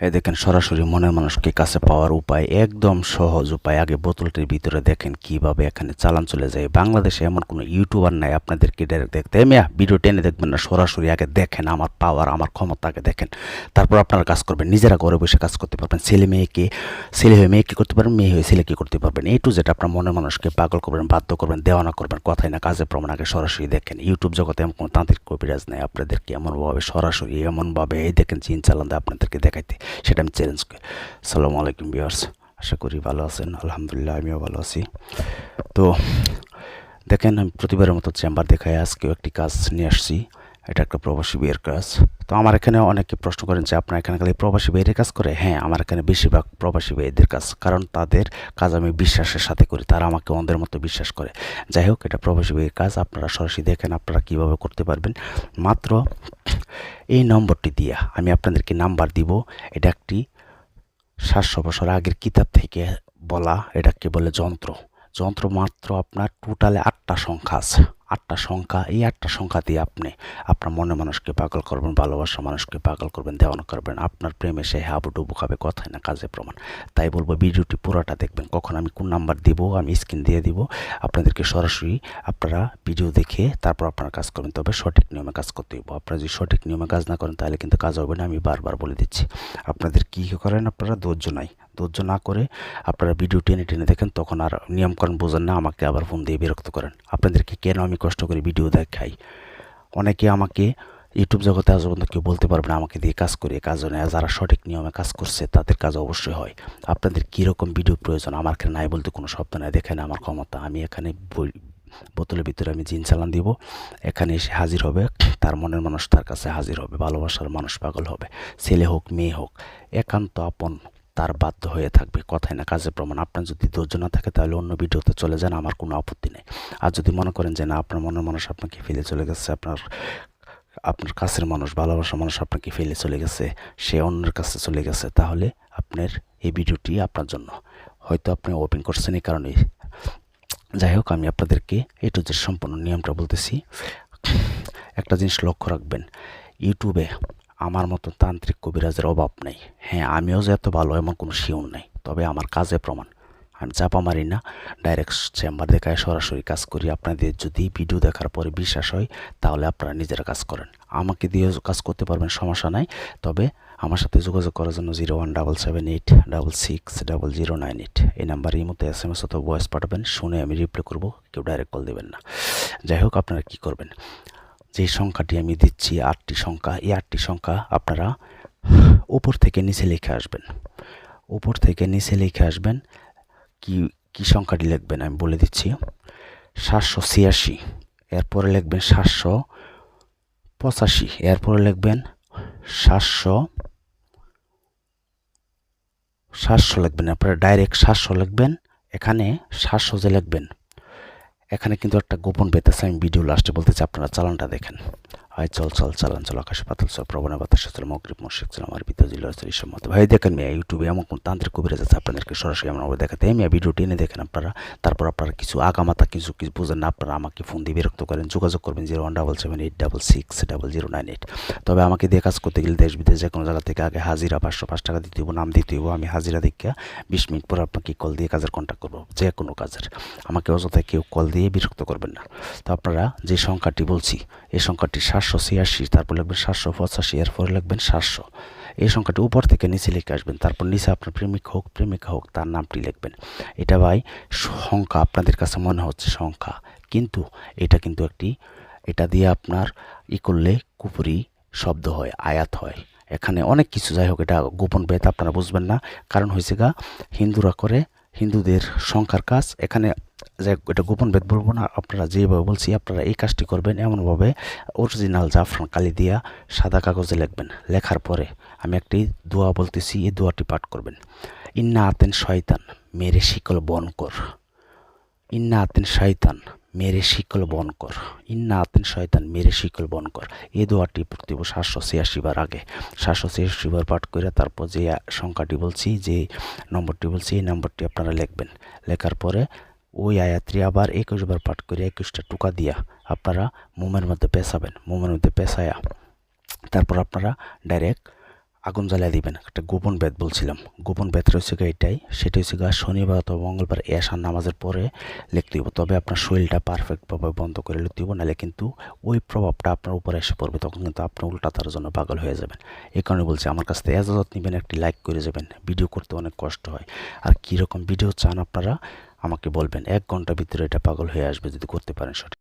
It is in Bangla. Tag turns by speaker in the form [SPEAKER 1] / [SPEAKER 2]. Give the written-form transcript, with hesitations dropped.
[SPEAKER 1] এই দেখেন সরাসরি মনের মানুষকে কাছে পাওয়ার উপায়, একদম সহজ উপায়। আগে বোতলটির ভিতরে দেখেন কিভাবে এখানে চালান চলে যায়। বাংলাদেশে এমন কোনো ইউটিউবার নাই আপনাদেরকে ডাইরেক্ট দেখতে ভিডিও টেনে দেখবেন না, সরাসরি আগে দেখেন আমার পাওয়ার, আমার ক্ষমতা আগে দেখেন, তারপর আপনারা কাজ করবেন। নিজেরা ঘরে বসে কাজ করতে পারবেন। ছেলে হয়ে মেয়েকে করতে পারবেন, মেয়ে হয়ে ছেলেকে করতে পারবেন। এই টু যেটা আপনার মনের মানুষকে পাগল করবেন, বাধ্য করবেন, দেওয়ানা করবেন, কথাই না কাজে প্রমাণ। আগে সরাসরি দেখেন। ইউটিউব জগতে এমন কোনো তান্ত্রিক কবিরাজ নেই আপনাদেরকে এমনভাবে সরাসরি এমনভাবে এই দেখেন চিন চালান দেয় আপনাদেরকে দেখাইতে, সেটা আমি চ্যালেঞ্জ করি। আসসালামু আলাইকুম ভিউয়ার্স, আশা করি ভালো আছেন। আলহামদুলিল্লাহ আমিও ভালো আছি। তো দেখেন, আমি প্রতিবারের মতো চেম্বার দেখায় আজকেও একটি কাজ নিয়ে আসছি। এটা একটা প্রবাসী বিয়ের কাজ। তো আমার এখানে অনেকে প্রশ্ন করেন যে আপনার এখানে খালি প্রবাসী বিয়ের কাজ করে। হ্যাঁ, আমার এখানে বেশিরভাগ প্রবাসী বিয়েদের কাজ, কারণ তাদের কাজ আমি বিশ্বাসের সাথে করি, তারা আমাকে অন্ধের মতো বিশ্বাস করে। যাই হোক, এটা প্রবাসী বিয়ের কাজ। আপনারা সরাসরি দেখেন আপনারা কীভাবে করতে পারবেন। মাত্র এই নম্বরটি দিয়ে আমি আপনাদেরকে নাম্বার দিব। এটা একটি 700 বছর আগের কিতাব থেকে বলা, এটাকে বলে যন্ত্র। যন্ত্র মাত্র আপনার টোটালে 8টা সংখ্যা আছে। 8টা সংখ্যা, এই 8টা সংখ্যা দিয়ে আপনি আপনার মনে মানুষকে পাগল করবেন, ভালোবাসা মানুষকে পাগল করবেন, দেওয়ানো করবেন। আপনার প্রেমে সে হাবুডুবু খাবে, কথায় না কাজে প্রমাণ। তাই বলবো ভিডিওটি পুরোটা দেখবেন। কখন আমি কোন নাম্বার দিব আমি স্ক্রিন দিয়ে দিব আপনাদেরকে, সরাসরি আপনারা ভিডিও দেখে তারপর আপনারা কাজ করবেন। তবে সঠিক নিয়মে কাজ করতে হবে। আপনারা যদি সঠিক নিয়মে কাজ না করেন তাহলে কিন্তু কাজ হবে না। আমি বারবার বলে দিচ্ছি। আপনাদের কী করেন, আপনারা ধৈর্য নাই, ধৈর্য না করে আপনারা ভিডিও টেনে টেনে দেখেন, তখন আর নিয়মকানুন বোঝেন না, আমাকে আবার ফোন দিয়ে বিরক্ত করেন। আপনাদেরকে কেন আমি কষ্ট করে ভিডিও দেখাই। অনেকে আমাকে ইউটিউব জগতে আজ পর্যন্ত কেউ বলতে পারবে না আমাকে দিয়ে কাজ করিয়ে কাজ হয় না। যারা সঠিক নিয়মে কাজ করছে তাদের কাজ অবশ্যই হয়। আপনাদের কীরকম ভিডিও প্রয়োজন আমার এখানে নাই বলতে কোনো শব্দ নাই। দেখেন আমার ক্ষমতা। আমি এখানে বোতলের ভিতরে আমি জিন চালান দিব, এখানে এসে হাজির হবে, তার মনের মানুষ তার কাছে হাজির হবে, ভালোবাসার মানুষ পাগল হবে। ছেলে হোক মেয়ে হোক, একান্ত আপন তার বাধ্য হয়ে থাকবে, কথায় না কাজে প্রমাণ। আপনার যদি ধৈর্য না থাকে তাহলে অন্য ভিডিওতে চলে যান, আমার কোনো আপত্তি নেই। আর যদি মনে করেন যে না, আপনার মনের মানুষ আপনাকে ফেলে চলে গেছে, আপনার কাছের মানুষ, ভালোবাসার মানুষ আপনাকে ফেলে চলে গেছে, সে অন্যের কাছে চলে গেছে, তাহলে আপনার এই ভিডিওটি আপনার জন্য। হয়তো আপনি ওপেন করছেন এই কারণেই। যাই হোক, আমি আপনাদেরকে টু জেড সম্পূর্ণ নিয়মটা বলতেছি। একটা জিনিস লক্ষ্য রাখবেন, ইউটিউবে আমার মতো তান্ত্রিক কবিরাজের অভাব নেই। হ্যাঁ, আমিও যে এত ভালো এমন কোনো শিওর নেই, তবে আমার কাজে প্রমাণ। আমি চাপা মারি না, ডাইরেক্ট চেম্বার দেখায় সরাসরি কাজ করি। আপনাদের যদি ভিডিও দেখার পরে বিশ্বাস হয় তাহলে আপনারা নিজেরা কাজ করেন, আমাকে দিয়ে কাজ করতে পারবেন, সমস্যা নাই। তবে আমার সাথে যোগাযোগ করার জন্য 0177860098 এই নাম্বারে এই মতো SMS অথবা ভয়েস পাঠাবেন। শুনে আমি রিপ্লাই করব, কেউ ডাইরেক্ট কল দেবেন না। যাই হোক, আপনারা কি করবেন, যে সংখ্যাটি আমি দিচ্ছি 8টি সংখ্যা, এই 8টি সংখ্যা আপনারা উপর থেকে নিচে লিখে আসবেন। উপর থেকে নিচে লিখে আসবেন। কি সংখ্যাটি লিখবেন আমি বলে দিচ্ছি। 786, এরপরে লিখবেন 785, এরপরে লিখবেন 700 লিখবেন। আপনারা ডাইরেক্ট 700 লিখবেন। এখানে 700 যে লিখবেন, এখানে কিন্তু একটা গোপন বেত আছে, আমি ভিডিও লাস্টে বলতেছি, আপনারা চালানটা দেখেন। হয় চল চালান চল, আকাশে পাতাল চল, প্রবণে বাতাসে চল, মগরিব মশিক চল, আমার পিতা জিল্লার চল, ঈশ্বর মতো। ভাই দেখেন মিয়া, ইউটিউবে এমন কোন তান্ত্রিক কবিরাজ আছে আপনাদেরকে সরাসরি এমনভাবে দেখাতে। মিয়া ভিডিও টেনে দেখেন আপনারা, তারপর আপনারা কিছু আগামাতা কিছু বুঝেন না, আপনারা আমাকে ফোন দিয়ে বিরক্ত করেন। যোগাযোগ করবেন 0177866098। তবে আমাকে দিয়ে কাজ করতে গেলে দেশ বিদেশ যে কোনো জায়গা থেকে আগে হাজিরা 505 টাকা দিতে হইব, নাম দিতে হইব। আমি হাজিরা দেখে 20 মিনিট পর আপনাকে কল দিয়ে কাজের কন্ট্যাক্ট করবো, যে কোনো কাজের। আমাকে অযথায় কেউ কল দিয়ে বিরক্ত করবেন না। তো আপনারা যে সংখ্যাটি বলছি, এই সংখ্যাটি 786, তারপর লিখবেন 785, এরপরে লিখবেন 700। এই সংখ্যাটি উপর থেকে নিচে লিখে আসবেন। তারপর নিচে আপনার প্রেমিক হোক প্রেমিকা হোক তার নামটি লিখবেন। এটা ভাই সংখ্যা আপনাদের কাছে মনে হচ্ছে সংখ্যা, কিন্তু এটা কিন্তু এটা দিয়ে আপনার করলে কুপুরি শব্দ হয়, আয়াত হয়, এখানে অনেক কিছু। যাই হোক, এটা গোপন বেদ, আপনারা বুঝবেন না। কারণ হয়েছে হিন্দুরা করে, হিন্দুদের সংখ্যার কাজ। এখানে এটা গোপন বেদ বলবো না, আপনারা যেভাবে বলছি আপনারা এই কাজটি করবেন। এমনভাবে অরিজিনাল জাফরান কালি দিয়া সাদা কাগজে লিখবেন। লেখার পরে আমি একটি দোয়া বলতেছি, এই দোয়াটি পাঠ করবেন। ইন্না আতেন শয়তান মেরে শিকল বন কর, ইন্না আতেন শয়তান মেরে শিকল বন কর, ইন্না আতেন শয়তান মেরে শিকল বন কর। এই দোয়াটি প্রতি 786 বার, আগে 786 বার পাঠ করে তারপর যে সংখ্যাটি বলছি, যে নম্বরটি বলছি, এই নম্বরটি আপনারা লিখবেন। লেখার পরে ওই আয়াতটি আবার 21 বার পাঠ করে 21টা টুকা দিয়া আপনারা মোমের মধ্যে পেঁচাবেন। মোমের মধ্যে পেঁচায়া তারপর আপনারা ডাইরেক্ট আগুন জ্বালিয়ে দিবেন। একটা গোপন বেদ বলছিলাম, গোপন বেদটা হচ্ছে গিয়ে এটাই, সেটা হচ্ছে গিয়ে শনিবার অথবা মঙ্গলবার এশার নামাজের পরে লিখতে হইব। তবে আপনার শরীরটা পারফেক্টভাবে বন্ধ করে লিখতে হইব, নাহলে কিন্তু ওই প্রভাবটা আপনার উপরে এসে পড়বে, তখন কিন্তু আপনি উল্টা তার জন্য পাগল হয়ে যাবেন। এই কারণে বলছি আমার কাছ থেকে এজাজত নেবেন, একটি লাইক করে যাবেন। ভিডিও করতে অনেক কষ্ট হয়, আর কীরকম ভিডিও চান আপনারা আমাকে বলবেন, 1 ঘন্টার ভিতরে এটা পাগল হয়ে আসবে যদি করতে পারেন সঠিক।